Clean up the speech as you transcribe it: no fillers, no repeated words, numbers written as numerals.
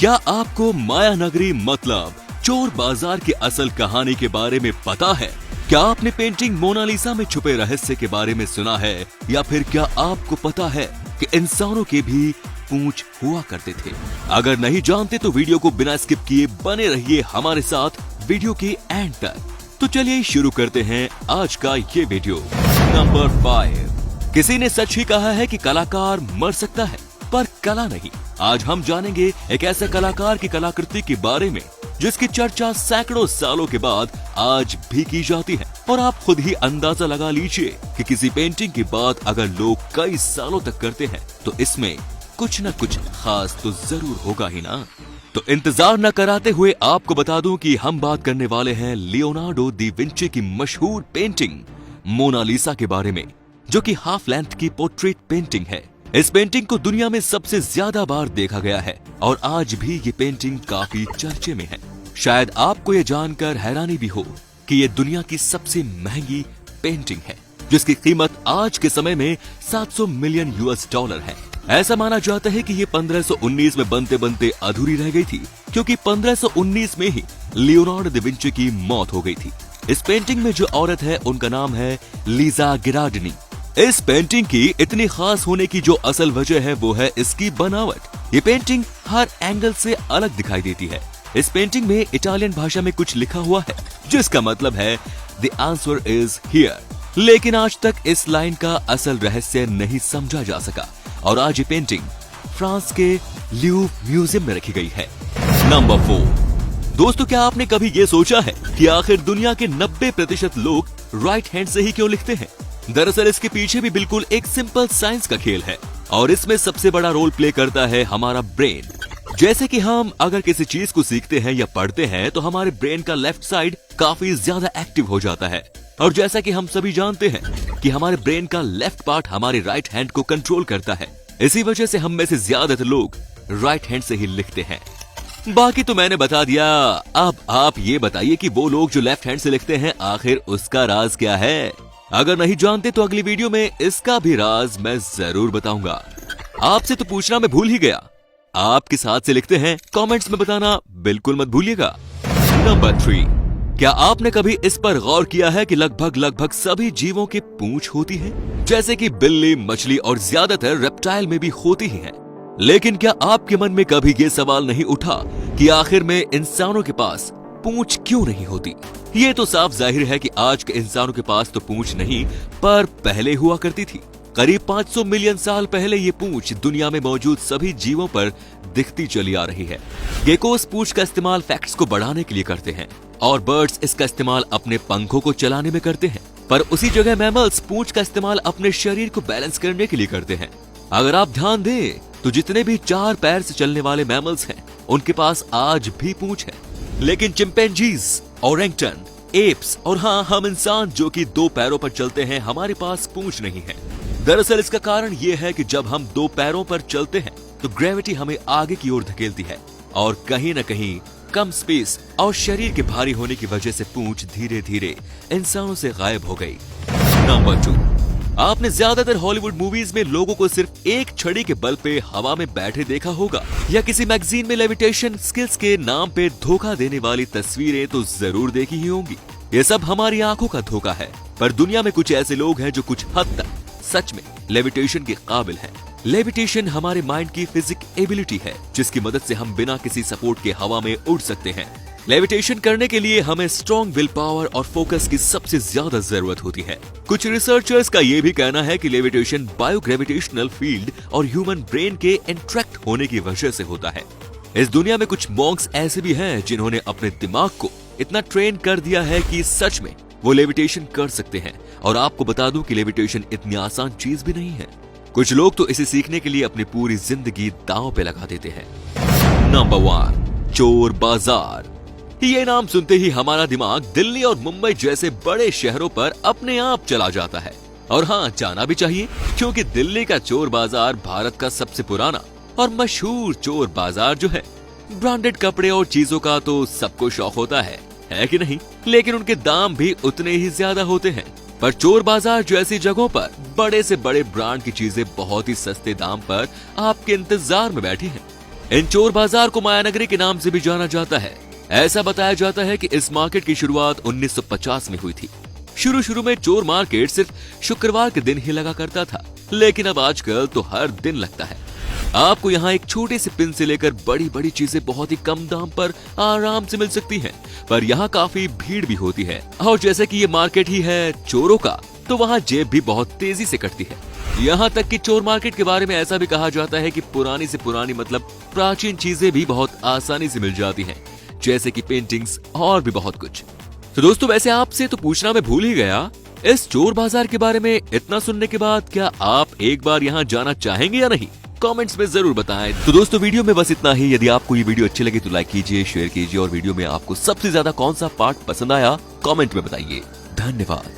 क्या आपको माया नगरी मतलब चोर बाजार की असल कहानी के बारे में पता है? क्या आपने पेंटिंग मोनालिसा में छुपे रहस्य के बारे में सुना है? या फिर क्या आपको पता है कि इंसानों के भी पूंछ हुआ करते थे? अगर नहीं जानते तो वीडियो को बिना स्किप किए बने रहिए हमारे साथ वीडियो के एंड तक। तो चलिए शुरू करते हैं आज का ये वीडियो। नंबर 5। किसी ने सच ही कहा है कि कलाकार मर सकता है पर कला नहीं। आज हम जानेंगे एक ऐसे कलाकार की कलाकृति के बारे में जिसकी चर्चा सैकड़ों सालों के बाद आज भी की जाती है। और आप खुद ही अंदाजा लगा लीजिए कि किसी पेंटिंग की बात अगर लोग कई सालों तक करते हैं तो इसमें कुछ न कुछ खास तो जरूर होगा ही ना। तो इंतजार न कराते हुए आपको बता दूं कि हम बात करने वाले हैं लियोनार्डो दी विंची की मशहूर पेंटिंग मोनालिसा के बारे में, जो कि हाफ लेंथ की पोर्ट्रेट पेंटिंग है। इस पेंटिंग को दुनिया में सबसे ज्यादा बार देखा गया है और आज भी ये पेंटिंग काफी चर्चे में है। शायद आपको ये जानकर हैरानी भी हो कि ये दुनिया की सबसे महंगी पेंटिंग है, जिसकी कीमत आज के समय में 700 मिलियन US$ है। ऐसा माना जाता है कि ये 1519 में बनते बनते अधूरी रह गई थी, क्योंकि 1519 में ही लियोनार्डो दा विंची की मौत हो गई थी। इस पेंटिंग में जो औरत है उनका नाम है लीजा गिरार्डिनी। इस पेंटिंग की इतनी खास होने की जो असल वजह है वो है इसकी बनावट। ये पेंटिंग हर एंगल से अलग दिखाई देती है। इस पेंटिंग में इटालियन भाषा में कुछ लिखा हुआ है जिसका मतलब है द आंसर इज हियर, लेकिन आज तक इस लाइन का असल रहस्य नहीं समझा जा सका और आज ये पेंटिंग फ्रांस के ल्यूव म्यूजियम में रखी गई है। नंबर 4। दोस्तों, क्या आपने कभी ये सोचा है कि आखिर दुनिया के 90% लोग राइट हैंड से ही क्यों लिखते हैं? दरअसल इसके पीछे भी बिल्कुल एक सिंपल साइंस का खेल है और इसमें सबसे बड़ा रोल प्ले करता है हमारा ब्रेन। जैसे कि हम अगर किसी चीज को सीखते हैं या पढ़ते हैं तो हमारे ब्रेन का लेफ्ट साइड काफी ज्यादा एक्टिव हो जाता है, और जैसा कि हम सभी जानते हैं कि हमारे ब्रेन का लेफ्ट पार्ट हमारे राइट हैंड को कंट्रोल करता है। इसी वजह से हम में से ज्यादातर लोग राइट हैंड से ही लिखते हैं। बाकी तो मैंने बता दिया, अब आप ये बताइए कि वो लोग जो लेफ्ट हैंड से लिखते हैं आखिर उसका राज क्या है? अगर नहीं जानते तो अगली वीडियो में इसका भी राज मैं जरूर बताऊंगा। आपसे तो पूछना मैं भूल ही गया, आप किस हाथ से लिखते हैं कमेंट्स में बताना बिल्कुल मत भूलिएगा। नंबर 3। क्या आपने कभी इस पर गौर किया है कि लगभग सभी जीवों के पूंछ होती है? जैसे कि बिल्ली, मछली और ज्यादातर रेप्टाइल में भी होती ही है। लेकिन क्या आपके मन में कभी ये सवाल नहीं उठा कि आखिर में इंसानों के पास पूंछ क्यों नहीं होती? ये तो साफ जाहिर है कि आज के इंसानों के पास तो पूंछ नहीं पर पहले हुआ करती थी। करीब 500 मिलियन साल पहले ये पूंछ दुनिया में मौजूद सभी जीवों पर दिखती चली आ रही है। गेकोस पूंछ का इस्तेमाल फैक्ट्स को बढ़ाने के लिए करते हैं और बर्ड्स इसका इस्तेमाल अपने पंखों को चलाने में करते हैं, पर उसी जगह मैमल्स पूंछ का इस्तेमाल अपने शरीर को बैलेंस करने के लिए करते हैं। अगर आप ध्यान दें तो जितने भी 4 पैर से चलने वाले मैमल्स हैं उनके पास आज भी पूंछ है, लेकिन चिंपैंजीज, ओरेंगटन, एप्स और हाँ हम इंसान जो कि 2 पैरों पर चलते हैं हमारे पास पूंछ नहीं है। दरअसल इसका कारण ये है कि जब हम 2 पैरों पर चलते हैं तो ग्रेविटी हमें आगे की ओर धकेलती है और कहीं न कहीं कम स्पेस और शरीर के भारी होने की वजह से पूंछ धीरे धीरे इंसानों से गायब हो गई। नंबर 2। आपने ज्यादातर हॉलीवुड मूवीज में लोगों को सिर्फ एक छड़ी के बल पे हवा में बैठे देखा होगा, या किसी मैगजीन में लेविटेशन स्किल्स के नाम पे धोखा देने वाली तस्वीरें तो जरूर देखी ही होंगी। ये सब हमारी आंखों का धोखा है, पर दुनिया में कुछ ऐसे लोग हैं जो कुछ हद तक सच में लेविटेशन के काबिल हैं। लेविटेशन हमारे माइंड की फिजिक एबिलिटी है जिसकी मदद से हम बिना किसी सपोर्ट के हवा में उड़ सकते हैं। लेविटेशन करने के लिए हमें स्ट्रॉन्ग विल पावर और फोकस की सबसे ज्यादा जरूरत होती है। कुछ रिसर्चर्स का ये भी कहना है कि लेविटेशन बायोग्रेविटेशनल फील्ड और ह्यूमन ब्रेन के इंटरेक्ट होने की वजह से होता है। इस दुनिया में कुछ मॉन्क्स ऐसे भी हैं जिन्होंने अपने दिमाग को इतना ट्रेन कर दिया है कि सच में वो लेविटेशन कर सकते हैं। और आपको बता दूं कि लेविटेशन इतनी आसान चीज भी नहीं है। कुछ लोग तो इसे सीखने के लिए अपनी पूरी जिंदगी दांव पे लगा देते हैं। नंबर 1। चोर बाजार। ये नाम सुनते ही हमारा दिमाग दिल्ली और मुंबई जैसे बड़े शहरों पर अपने आप चला जाता है। और हाँ, जाना भी चाहिए, क्योंकि दिल्ली का चोर बाजार भारत का सबसे पुराना और मशहूर चोर बाजार जो है। ब्रांडेड कपड़े और चीजों का तो सबको शौक होता है कि नहीं? लेकिन उनके दाम भी उतने ही ज्यादा होते हैं। पर चोर बाजार जैसी जगहों पर बड़े से बड़े ब्रांड की चीजें बहुत ही सस्ते दाम पर आपके इंतजार में बैठी हैं। इन चोर बाजार को मायानगरी के नाम से भी जाना जाता है। ऐसा बताया जाता है कि इस मार्केट की शुरुआत 1950 में हुई थी। शुरू में चोर मार्केट सिर्फ शुक्रवार के दिन ही लगा करता था, लेकिन अब आजकल तो हर दिन लगता है। आपको यहाँ एक छोटे से पिन से लेकर बड़ी बड़ी चीजें बहुत ही कम दाम पर आराम से मिल सकती हैं, पर यहाँ काफी भीड़ भी होती है। और जैसे कि ये मार्केट ही है चोरों का, तो वहाँ जेब भी बहुत तेजी से कटती है। यहाँ तक कि चोर मार्केट के बारे में ऐसा भी कहा जाता है कि पुरानी से पुरानी मतलब प्राचीन चीजें भी बहुत आसानी से मिल जाती हैं, जैसे कि पेंटिंग्स और भी बहुत कुछ। तो दोस्तों, वैसे आपसे तो पूछना मैं भूल ही गया, इस चोर बाजार के बारे में इतना सुनने के बाद क्या आप एक बार यहाँ जाना चाहेंगे या नहीं? कमेंट्स में जरूर बताएं। तो दोस्तों, वीडियो में बस इतना ही। यदि आपको ये वीडियो अच्छी लगी तो लाइक कीजिए, शेयर कीजिए और वीडियो में आपको सबसे ज्यादा कौन सा पार्ट पसंद आया कमेंट में बताइए। धन्यवाद।